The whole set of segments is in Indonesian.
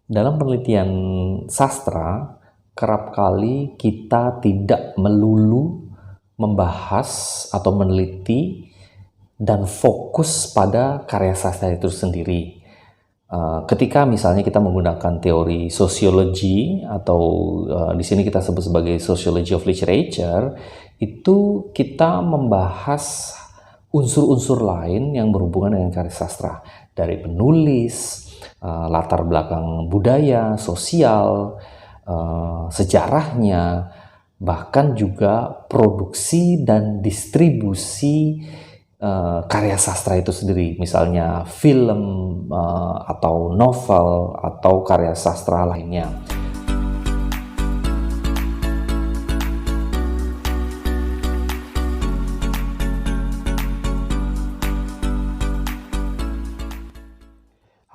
Dalam penelitian sastra, kerap kali kita tidak melulu membahas atau meneliti dan fokus pada karya sastra itu sendiri. Ketika misalnya kita menggunakan teori sosiologi atau di sini kita sebut sebagai sociology of literature, itu kita membahas unsur-unsur lain yang berhubungan dengan karya sastra, dari penulis, latar belakang budaya, sosial, sejarahnya, bahkan juga produksi dan distribusi karya sastra itu sendiri, misalnya film atau novel atau karya sastra lainnya.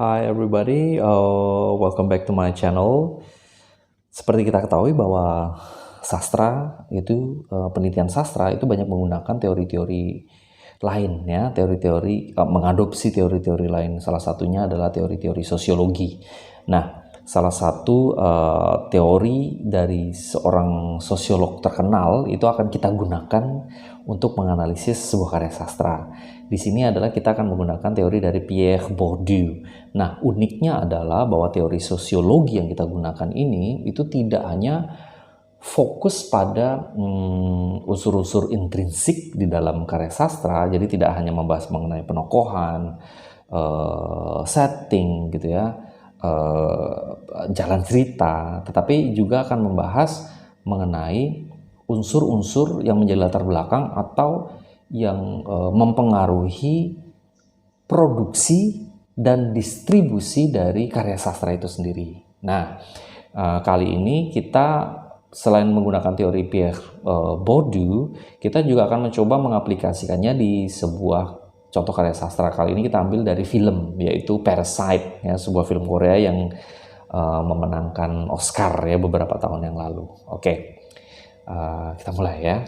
Hi everybody, welcome back to my channel. Seperti kita ketahui bahwa sastra itu, penelitian sastra itu banyak menggunakan teori-teori lain ya, teori-teori mengadopsi teori-teori lain. Salah satunya adalah teori-teori sosiologi. Nah, salah satu teori dari seorang sosiolog terkenal itu akan kita gunakan untuk menganalisis sebuah karya sastra. Di sini adalah kita akan menggunakan teori dari Pierre Bourdieu. Nah, uniknya adalah bahwa teori sosiologi yang kita gunakan ini itu tidak hanya fokus pada unsur-unsur intrinsik di dalam karya sastra, jadi tidak hanya membahas mengenai penokohan, setting gitu ya, jalan cerita, tetapi juga akan membahas mengenai unsur-unsur yang menjadi latar belakang atau yang mempengaruhi produksi dan distribusi dari karya sastra itu sendiri. Nah, kali ini kita selain menggunakan teori Pierre Bourdieu, kita juga akan mencoba mengaplikasikannya di sebuah contoh karya sastra. Kali ini kita ambil dari film, yaitu Parasite, ya, sebuah film Korea yang memenangkan Oscar ya beberapa tahun yang lalu. Oke, kita mulai ya.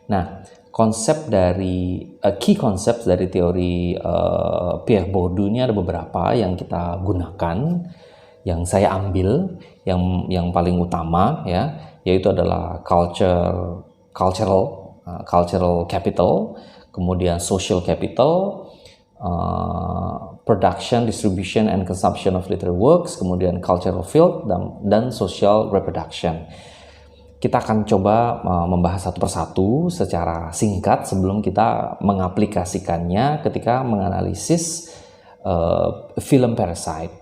Nah, key concepts dari teori Pierre Bourdieu ini ada beberapa yang kita gunakan, yang saya ambil, yang paling utama ya, yaitu adalah cultural capital, kemudian social capital, production, distribution, and consumption of literary works, kemudian cultural field, dan social reproduction. Kita akan coba membahas satu persatu secara singkat sebelum kita mengaplikasikannya ketika menganalisis film Parasite.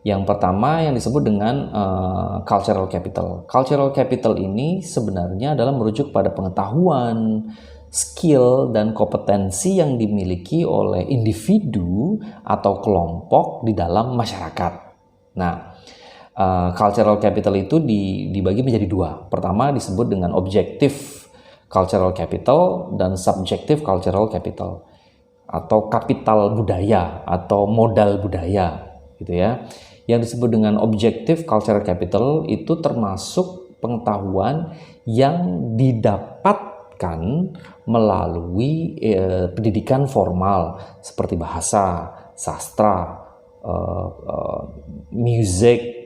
Yang pertama yang disebut dengan cultural capital. Cultural capital ini sebenarnya adalah merujuk pada pengetahuan, skill, dan kompetensi yang dimiliki oleh individu atau kelompok di dalam masyarakat. Nah, cultural capital itu dibagi menjadi dua. Pertama disebut dengan objective cultural capital dan subjective cultural capital, atau kapital budaya atau modal budaya gitu ya. Yang disebut dengan objective cultural capital itu termasuk pengetahuan yang didapatkan melalui pendidikan formal seperti bahasa, sastra, music,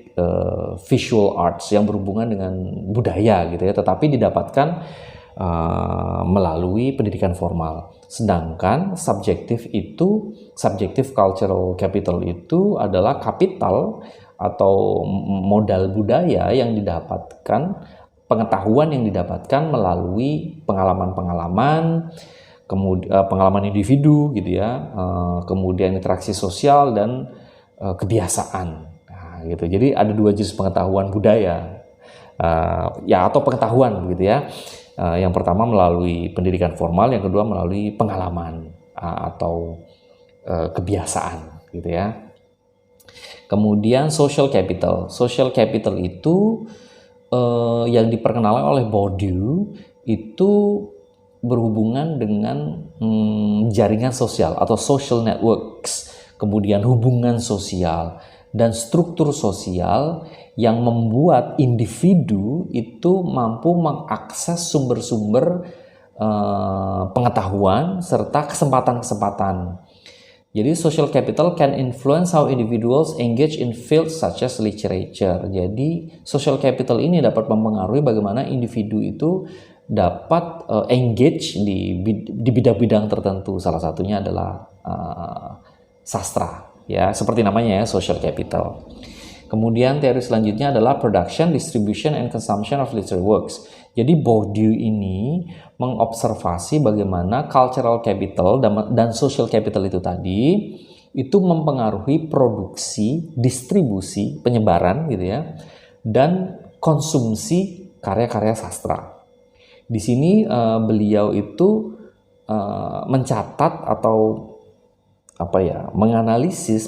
visual arts yang berhubungan dengan budaya gitu ya, tetapi didapatkan melalui pendidikan formal. Sedangkan subjective cultural capital itu adalah kapital atau modal budaya yang didapatkan, pengetahuan yang didapatkan melalui pengalaman-pengalaman, pengalaman individu gitu ya, kemudian interaksi sosial dan kebiasaan. Nah, gitu. Jadi ada dua jenis pengetahuan budaya ya, atau pengetahuan gitu ya. Yang pertama melalui pendidikan formal, yang kedua melalui pengalaman atau kebiasaan gitu ya. Kemudian social capital. Social capital itu yang diperkenalkan oleh Bourdieu itu berhubungan dengan jaringan sosial atau social networks, kemudian hubungan sosial dan struktur sosial yang membuat individu itu mampu mengakses sumber-sumber pengetahuan serta kesempatan-kesempatan Jadi social capital can influence how individuals engage in fields such as literature. Jadi social capital ini dapat mempengaruhi bagaimana individu itu dapat engage di bidang-bidang tertentu. Salah satunya adalah sastra, ya seperti namanya ya, social capital. Kemudian teori selanjutnya adalah production, distribution, and consumption of literary works. Jadi Bourdieu ini mengobservasi bagaimana cultural capital dan social capital itu tadi itu mempengaruhi produksi, distribusi, penyebaran gitu ya, dan konsumsi karya-karya sastra. Di sini beliau itu mencatat atau menganalisis,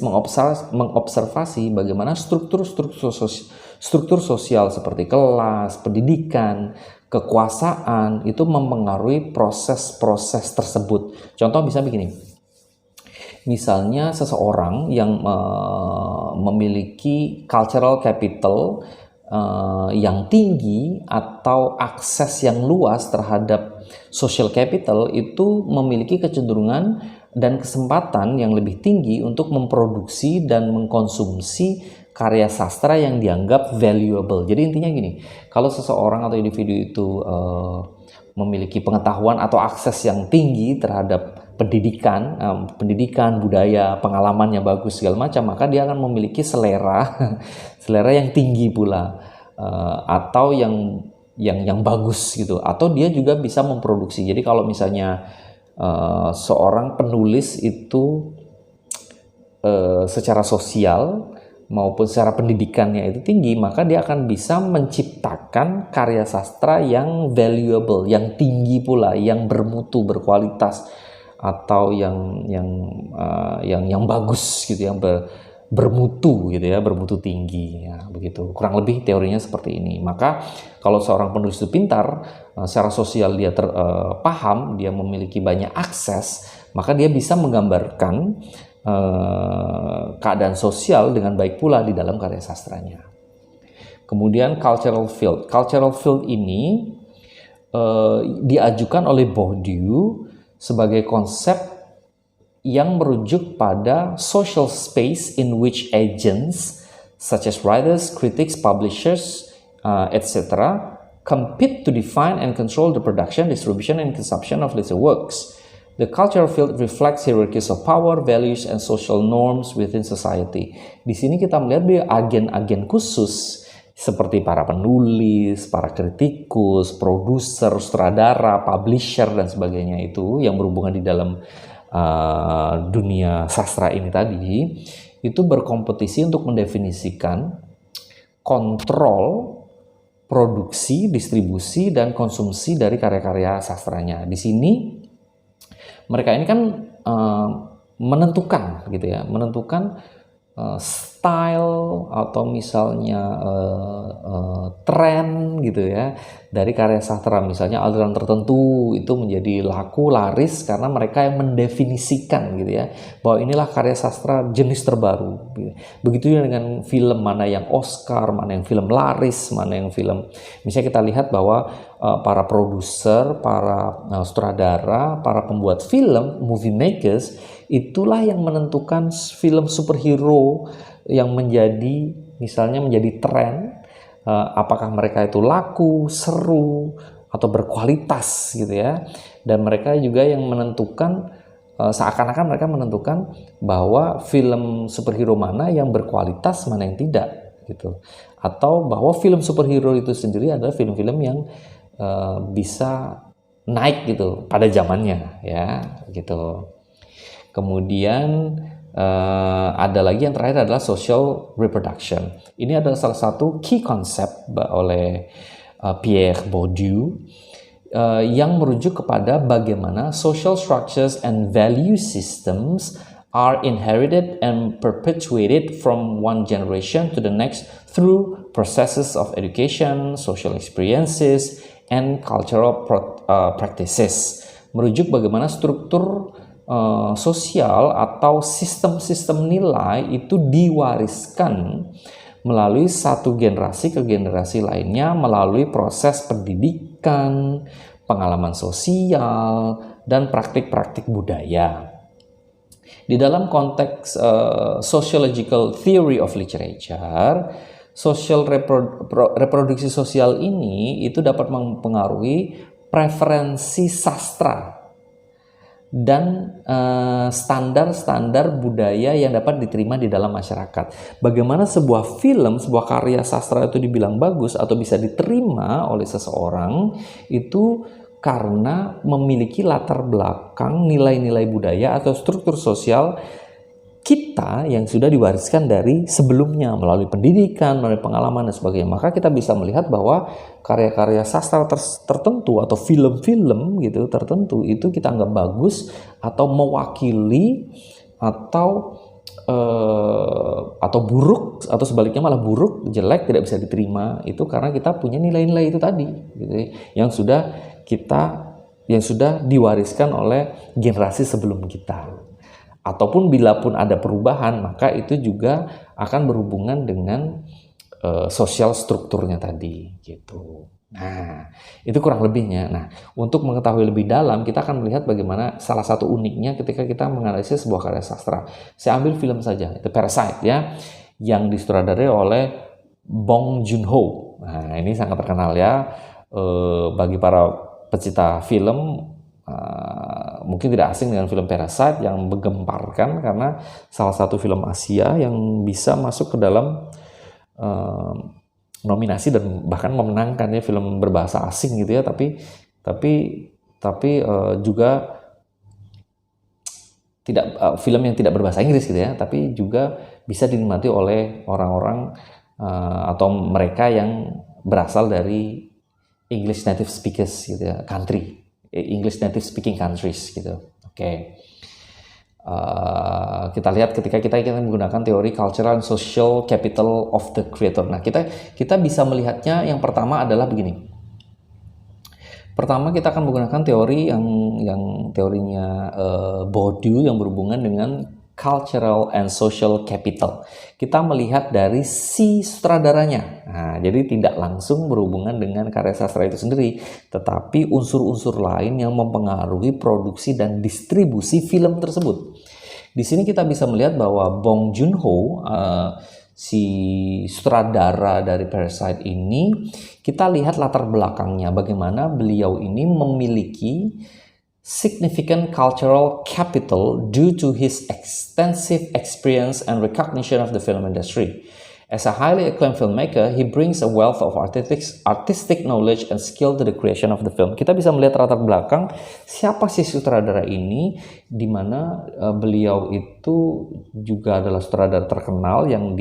mengobservasi bagaimana struktur sosial seperti kelas, pendidikan, kekuasaan itu mempengaruhi proses-proses tersebut. Contoh bisa begini, misalnya seseorang yang memiliki cultural capital yang tinggi atau akses yang luas terhadap social capital itu memiliki kecenderungan dan kesempatan yang lebih tinggi untuk memproduksi dan mengkonsumsi karya sastra yang dianggap valuable. Jadi intinya gini, kalau seseorang atau individu itu memiliki pengetahuan atau akses yang tinggi terhadap pendidikan, budaya, pengalamannya bagus segala macam, maka dia akan memiliki selera yang tinggi pula, atau yang bagus gitu, atau dia juga bisa memproduksi. Jadi kalau misalnya seorang penulis itu secara sosial maupun secara pendidikannya itu tinggi, maka dia akan bisa menciptakan karya sastra yang valuable, yang tinggi pula, yang bermutu, berkualitas, atau yang bagus gitu, yang bermutu gitu ya, bermutu tinggi ya, begitu. Kurang lebih teorinya seperti ini. Maka kalau seorang penulis itu pintar, secara sosial dia paham, dia memiliki banyak akses, maka dia bisa menggambarkan keadaan sosial dengan baik pula di dalam karya sastranya. Kemudian cultural field ini diajukan oleh Bourdieu sebagai konsep yang merujuk pada social space in which agents such as writers, critics, publishers, etc. compete to define and control the production, distribution, and consumption of literary works. The cultural field reflects hierarchies of power, values, and social norms within society. Di sini kita melihat bahwa agen-agen khusus seperti para penulis, para kritikus, produser, sutradara, publisher, dan sebagainya itu yang berhubungan di dalam dunia sastra ini tadi, itu berkompetisi untuk mendefinisikan kontrol produksi, distribusi, dan konsumsi dari karya-karya sastranya. Di sini mereka ini kan menentukan gitu ya, menentukan style atau misalnya tren gitu ya dari karya sastra. Misalnya aliran tertentu itu menjadi laku, laris karena mereka yang mendefinisikan gitu ya, bahwa inilah karya sastra jenis terbaru gitu. Begitu juga dengan film, mana yang Oscar, mana yang film laris, mana yang film, misalnya kita lihat bahwa para produser, para sutradara, para pembuat film, movie makers, itulah yang menentukan film superhero yang misalnya menjadi tren, apakah mereka itu laku, seru, atau berkualitas gitu ya. Dan mereka juga yang menentukan, seakan-akan mereka menentukan bahwa film superhero mana yang berkualitas, mana yang tidak gitu. Atau bahwa film superhero itu sendiri adalah film-film yang bisa naik gitu pada zamannya ya gitu. Kemudian ada lagi yang terakhir adalah social reproduction. Ini adalah salah satu key concept oleh Pierre Bourdieu yang merujuk kepada bagaimana social structures and value systems are inherited and perpetuated from one generation to the next through processes of education, social experiences, and cultural practices. Merujuk bagaimana struktur sosial atau sistem-sistem nilai itu diwariskan melalui satu generasi ke generasi lainnya melalui proses pendidikan, pengalaman sosial, dan praktik-praktik budaya. Di dalam konteks sociological theory of literature, reproduksi sosial ini itu dapat mempengaruhi preferensi sastra dan standar-standar budaya yang dapat diterima di dalam masyarakat. Bagaimana sebuah film, sebuah karya sastra itu dibilang bagus atau bisa diterima oleh seseorang itu karena memiliki latar belakang nilai-nilai budaya atau struktur sosial kita yang sudah diwariskan dari sebelumnya melalui pendidikan, melalui pengalaman dan sebagainya. Maka kita bisa melihat bahwa karya-karya sastra tertentu atau film-film gitu tertentu itu kita anggap bagus atau mewakili atau buruk atau sebaliknya malah buruk, jelek, tidak bisa diterima itu karena kita punya nilai-nilai itu tadi gitu, yang sudah diwariskan oleh generasi sebelum kita. Ataupun bila pun ada perubahan, maka itu juga akan berhubungan dengan sosial strukturnya tadi gitu. Nah, itu kurang lebihnya. Nah, untuk mengetahui lebih dalam, kita akan melihat bagaimana salah satu uniknya ketika kita menganalisis sebuah karya sastra. Saya ambil film saja, itu Parasite ya, yang disutradarai oleh Bong Joon-ho. Nah, ini sangat terkenal ya bagi para pecinta film. Mungkin tidak asing dengan film Parasite yang menggemparkan karena salah satu film Asia yang bisa masuk ke dalam nominasi dan bahkan memenangkan ya, film berbahasa asing gitu ya, tapi juga tidak film yang tidak berbahasa Inggris gitu ya, tapi juga bisa dinikmati oleh orang-orang atau mereka yang berasal dari English native speakers gitu ya, English native speaking countries gitu. Oke. Kita lihat ketika kita menggunakan teori cultural and social capital of the creator. Nah, kita bisa melihatnya, yang pertama adalah begini. Pertama kita akan menggunakan teori yang teorinya Bourdieu yang berhubungan dengan cultural and social capital. Kita melihat dari si sutradaranya. Nah, jadi tidak langsung berhubungan dengan karya sastra itu sendiri, tetapi unsur-unsur lain yang mempengaruhi produksi dan distribusi film tersebut. Di sini kita bisa melihat bahwa Bong Joon-ho, si sutradara dari Parasite ini, kita lihat latar belakangnya, bagaimana beliau ini memiliki significant cultural capital due to his extensive experience and recognition of the film industry. As a highly acclaimed filmmaker, he brings a wealth of artistic knowledge and skill to the creation of the film. Kita bisa melihat latar belakang siapa sih sutradara ini, di mana beliau itu juga adalah sutradara terkenal yang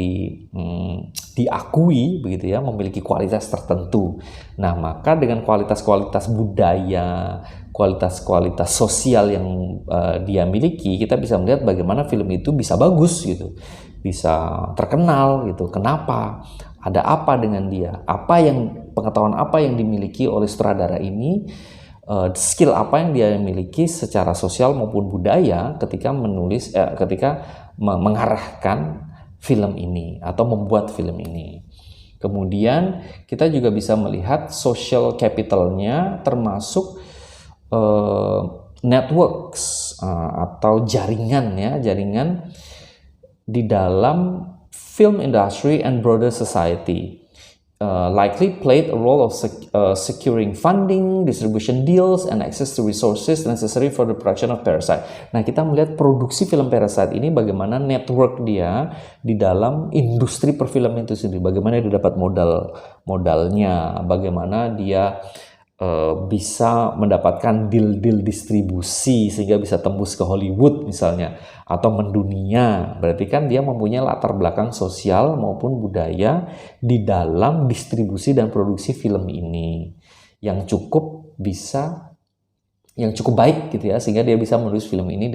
diakui begitu ya, memiliki kualitas tertentu. Nah, maka dengan kualitas-kualitas budaya, kualitas-kualitas sosial yang dia miliki, kita bisa melihat bagaimana film itu bisa bagus gitu, bisa terkenal gitu. Kenapa? Ada apa dengan dia? Pengetahuan apa yang dimiliki oleh sutradara ini? Skill apa yang dia miliki secara sosial maupun budaya ketika mengarahkan film ini atau membuat film ini. Kemudian kita juga bisa melihat social capitalnya, termasuk networks atau jaringan di dalam film industry and broader society. Likely played a role of securing funding, distribution deals, and access to resources necessary for the production of Parasite. Nah, kita melihat produksi film Parasite ini, bagaimana network dia di dalam industri perfilman itu sendiri, bagaimana dia dapat modalnya, bagaimana dia bisa mendapatkan deal-deal distribusi sehingga bisa tembus ke Hollywood misalnya, atau mendunia. Berarti kan dia mempunyai latar belakang sosial maupun budaya di dalam distribusi dan produksi film ini yang cukup baik gitu ya, sehingga dia bisa menulis film ini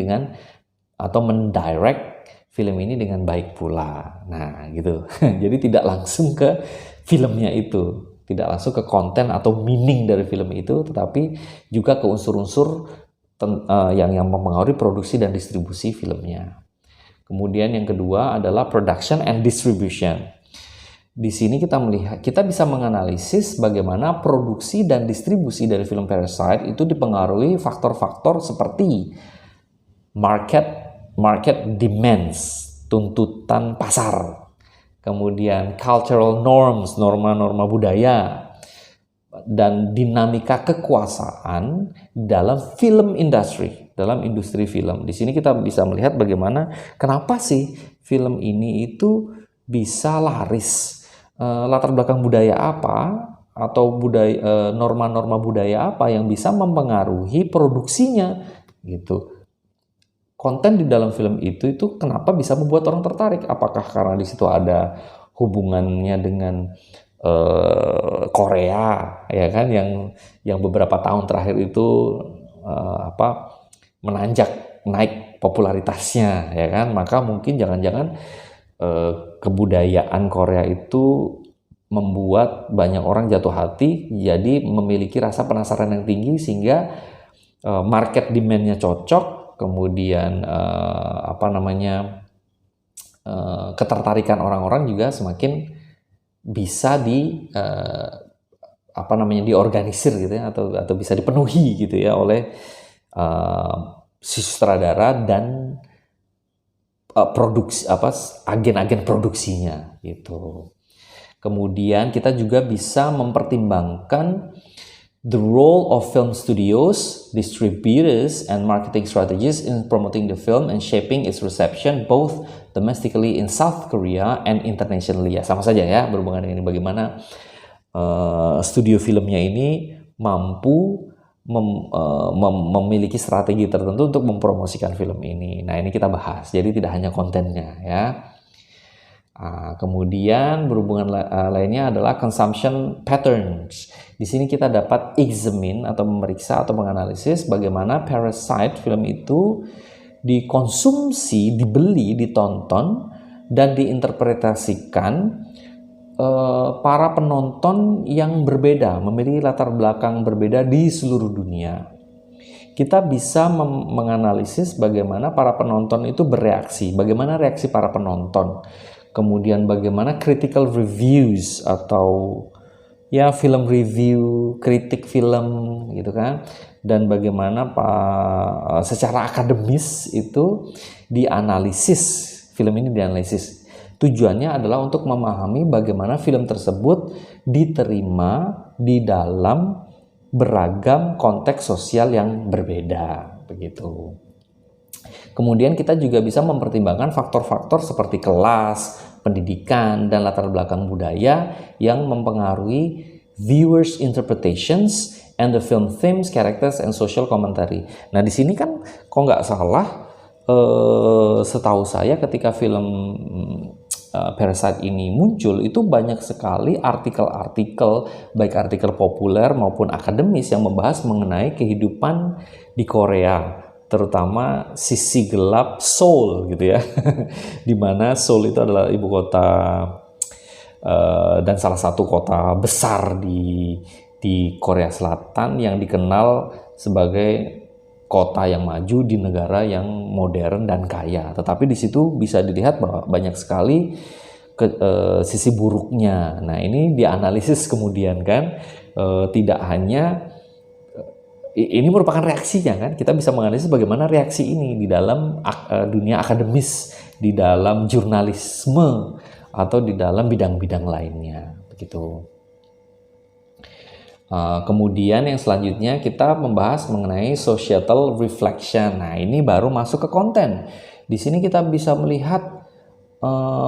atau mendirect film ini dengan baik pula. Nah gitu. Jadi tidak langsung ke filmnya itu, tidak langsung ke konten atau meaning dari film itu, tetapi juga ke unsur-unsur yang mempengaruhi produksi dan distribusi filmnya. Kemudian yang kedua adalah production and distribution. Di sini kita bisa menganalisis bagaimana produksi dan distribusi dari film Parasite itu dipengaruhi faktor-faktor seperti market market demands, tuntutan pasar, kemudian cultural norms, norma-norma budaya, dan dinamika kekuasaan dalam film industri, dalam industri film. Di sini kita bisa melihat bagaimana kenapa sih film ini itu bisa laris, latar belakang budaya apa atau budaya, norma-norma budaya apa yang bisa mempengaruhi produksinya gitu. Konten di dalam film itu kenapa bisa membuat orang tertarik? Apakah karena di situ ada hubungannya dengan Korea, ya kan, yang beberapa tahun terakhir itu menanjak naik popularitasnya, ya kan? Maka mungkin jangan-jangan kebudayaan Korea itu membuat banyak orang jatuh hati, jadi memiliki rasa penasaran yang tinggi sehingga market demand-nya cocok, kemudian ketertarikan orang-orang juga semakin bisa diorganisir gitu ya, atau bisa dipenuhi gitu ya oleh si sutradara dan agen-agen produksinya gitu. Kemudian kita juga bisa mempertimbangkan the role of film studios, distributors, and marketing strategies in promoting the film and shaping its reception both domestically in South Korea and internationally. Ya, sama saja ya, berhubungan dengan ini bagaimana studio filmnya ini mampu memiliki strategi tertentu untuk mempromosikan film ini. Nah, ini kita bahas. Jadi tidak hanya kontennya ya. Kemudian berhubungan lainnya adalah consumption patterns. Di sini kita dapat examine atau memeriksa atau menganalisis bagaimana Parasite film itu dikonsumsi, dibeli, ditonton, dan diinterpretasikan para penonton yang berbeda, memiliki latar belakang berbeda di seluruh dunia. Kita bisa menganalisis bagaimana para penonton itu bereaksi, bagaimana reaksi para penonton. Kemudian bagaimana critical reviews atau ya film review, kritik film gitu kan. Dan bagaimana secara akademis itu dianalisis, film ini dianalisis. Tujuannya adalah untuk memahami bagaimana film tersebut diterima di dalam beragam konteks sosial yang berbeda begitu. Kemudian kita juga bisa mempertimbangkan faktor-faktor seperti kelas, pendidikan, dan latar belakang budaya yang mempengaruhi viewers' interpretations and the film themes, characters, and social commentary. Nah, di sini kan kok nggak salah, setahu saya ketika film Parasite ini muncul, itu banyak sekali artikel-artikel, baik artikel populer maupun akademis yang membahas mengenai kehidupan di Korea, terutama sisi gelap Seoul gitu ya, dimana Seoul itu adalah ibu kota dan salah satu kota besar di Korea Selatan yang dikenal sebagai kota yang maju di negara yang modern dan kaya. Tetapi di situ bisa dilihat bahwa banyak sekali sisi buruknya. Nah, ini dianalisis kemudian kan, tidak hanya ini merupakan reaksinya kan, kita bisa menganalisis bagaimana reaksi ini di dalam dunia akademis, di dalam jurnalisme, atau di dalam bidang-bidang lainnya begitu. Kemudian yang selanjutnya kita membahas mengenai societal reflection. Nah, ini baru masuk ke konten. Di sini kita bisa melihat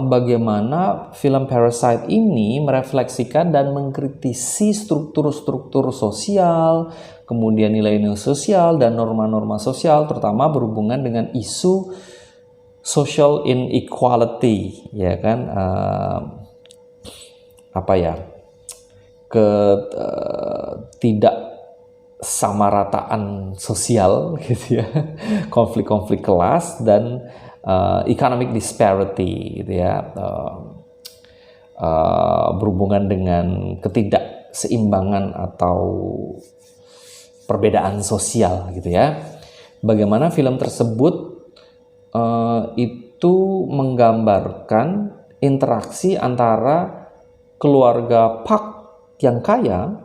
bagaimana film Parasite ini merefleksikan dan mengkritisi struktur-struktur sosial, kemudian nilai-nilai sosial dan norma-norma sosial, terutama berhubungan dengan isu social inequality, ya kan, tidak samarataan sosial gitu ya, konflik-konflik kelas dan economic disparity gitu ya, berhubungan dengan ketidakseimbangan atau perbedaan sosial gitu ya. Bagaimana film tersebut itu menggambarkan interaksi antara keluarga Park yang kaya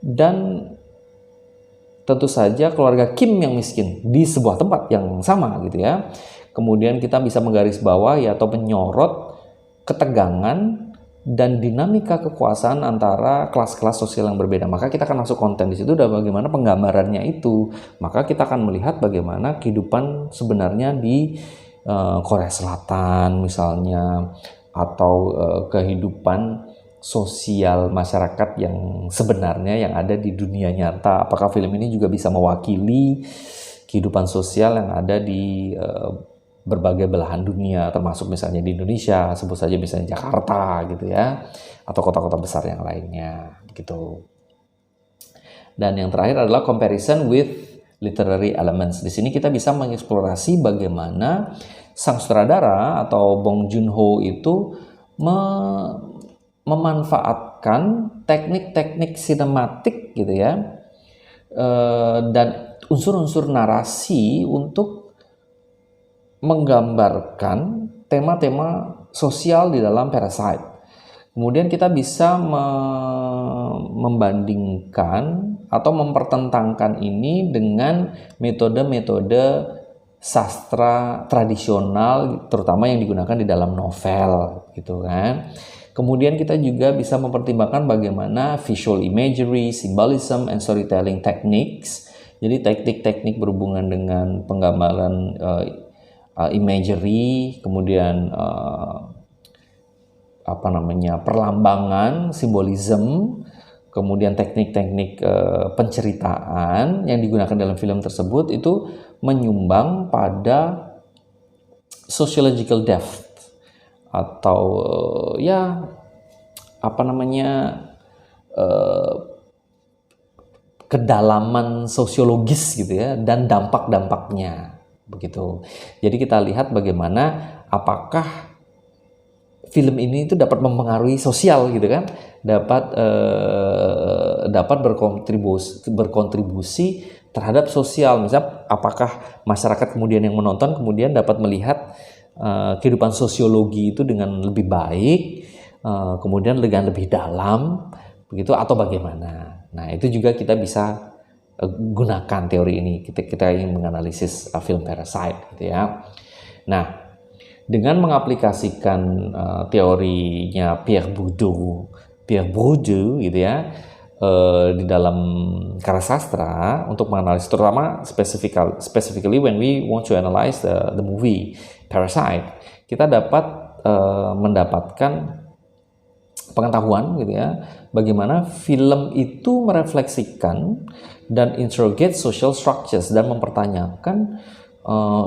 dan tentu saja keluarga Kim yang miskin di sebuah tempat yang sama gitu ya. Kemudian kita bisa menggarisbawahi atau menyorot ketegangan dan dinamika kekuasaan antara kelas-kelas sosial yang berbeda. Maka kita akan masuk konten di situ dan bagaimana penggambarannya itu. Maka kita akan melihat bagaimana kehidupan sebenarnya di Korea Selatan misalnya, atau kehidupan sosial masyarakat yang sebenarnya yang ada di dunia nyata. Apakah film ini juga bisa mewakili kehidupan sosial yang ada di berbagai belahan dunia, termasuk misalnya di Indonesia, sebut saja misalnya Jakarta gitu ya, atau kota-kota besar yang lainnya gitu. Dan yang terakhir adalah comparison with literary elements. Di sini kita bisa mengeksplorasi bagaimana sang sutradara atau Bong Joon-ho itu memanfaatkan teknik-teknik sinematik gitu ya, dan unsur-unsur narasi untuk menggambarkan tema-tema sosial di dalam Parasite. Kemudian kita bisa membandingkan atau mempertentangkan ini dengan metode-metode sastra tradisional, terutama yang digunakan di dalam novel gitu kan. Kemudian kita juga bisa mempertimbangkan bagaimana visual imagery, symbolism, and storytelling techniques. Jadi teknik-teknik berhubungan dengan penggambaran imagery, kemudian perlambangan, simbolism, kemudian teknik-teknik penceritaan yang digunakan dalam film tersebut itu menyumbang pada sociological depth atau kedalaman sosiologis gitu ya, dan dampak-dampaknya begitu. Jadi kita lihat bagaimana apakah film ini itu dapat mempengaruhi sosial gitu kan, dapat berkontribusi terhadap sosial. Misalnya apakah masyarakat kemudian yang menonton kemudian dapat melihat kehidupan sosiologi itu dengan lebih baik, kemudian dengan lebih dalam begitu, atau bagaimana. Nah, itu juga kita bisa gunakan teori ini kita ingin menganalisis film Parasite gitu ya. Nah, dengan mengaplikasikan teorinya Pierre Bourdieu gitu ya di dalam karya sastra untuk menganalisis, terutama specifically when we want to analyze the movie Parasite, kita dapat mendapatkan pengetahuan gitu ya, bagaimana film itu merefleksikan dan interrogate social structures dan mempertanyakan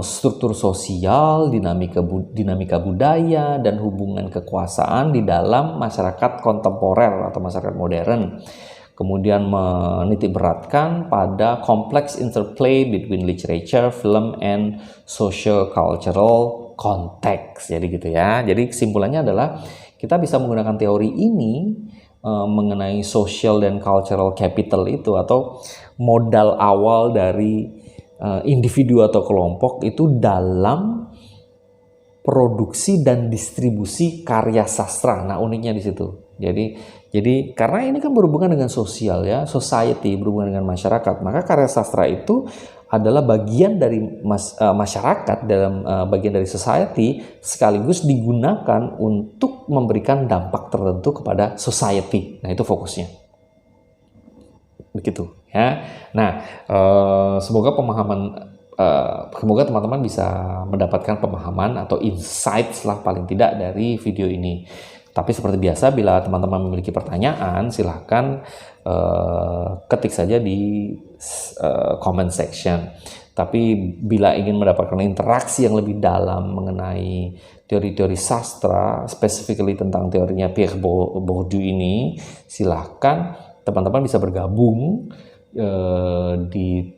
struktur sosial, dinamika budaya, dan hubungan kekuasaan di dalam masyarakat kontemporer atau masyarakat modern. Kemudian menitikberatkan pada complex interplay between literature, film, and social cultural context. Jadi gitu ya. Jadi kesimpulannya adalah kita bisa menggunakan teori ini mengenai social dan cultural capital itu, atau modal awal dari individu atau kelompok itu dalam produksi dan distribusi karya sastra. Nah, uniknya di situ. Jadi karena ini kan berhubungan dengan sosial ya, society, berhubungan dengan masyarakat, maka karya sastra itu adalah bagian dari masyarakat, dalam bagian dari society, sekaligus digunakan untuk memberikan dampak tertentu kepada society. Nah, itu fokusnya. Begitu ya. Nah, semoga teman-teman bisa mendapatkan pemahaman atau insights lah paling tidak dari video ini. Tapi seperti biasa, bila teman-teman memiliki pertanyaan, silahkan ketik saja di comment section. Tapi bila ingin mendapatkan interaksi yang lebih dalam mengenai teori-teori sastra, specifically tentang teorinya Pierre Bourdieu ini, silahkan teman-teman bisa bergabung di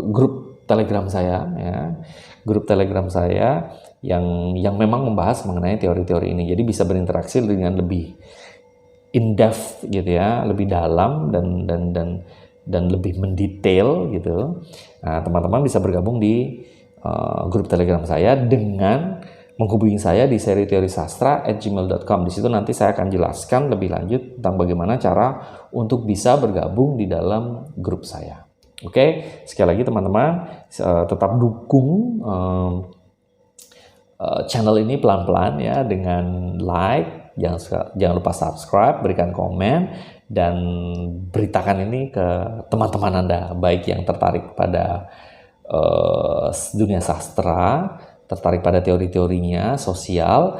grup Telegram saya ya. Grup Telegram saya yang memang membahas mengenai teori-teori ini. Jadi bisa berinteraksi dengan lebih in-depth gitu ya, lebih dalam dan lebih mendetail gitu. Nah, teman-teman bisa bergabung di grup Telegram saya dengan menghubungi saya di seriteorisastra@gmail.com. Di situ nanti saya akan jelaskan lebih lanjut tentang bagaimana cara untuk bisa bergabung di dalam grup saya. Oke, sekali lagi teman-teman, tetap dukung channel ini pelan-pelan ya, dengan like, jangan lupa subscribe, berikan komen, dan beritakan ini ke teman-teman Anda, baik yang tertarik pada dunia sastra, tertarik pada teori-teorinya, sosial,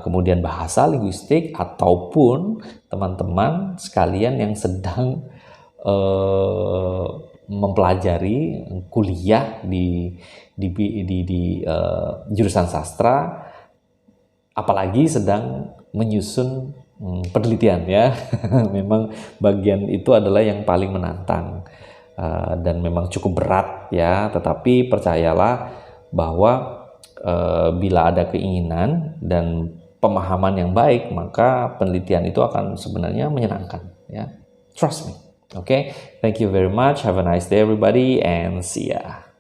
kemudian bahasa, linguistik, ataupun teman-teman sekalian yang sedang mempelajari kuliah di jurusan sastra, apalagi sedang menyusun penelitian ya. Memang bagian itu adalah yang paling menantang dan memang cukup berat ya, tetapi percayalah bahwa bila ada keinginan dan pemahaman yang baik, maka penelitian itu akan sebenarnya menyenangkan ya. Trust me. Okay, thank you very much. Have a nice day everybody and see ya.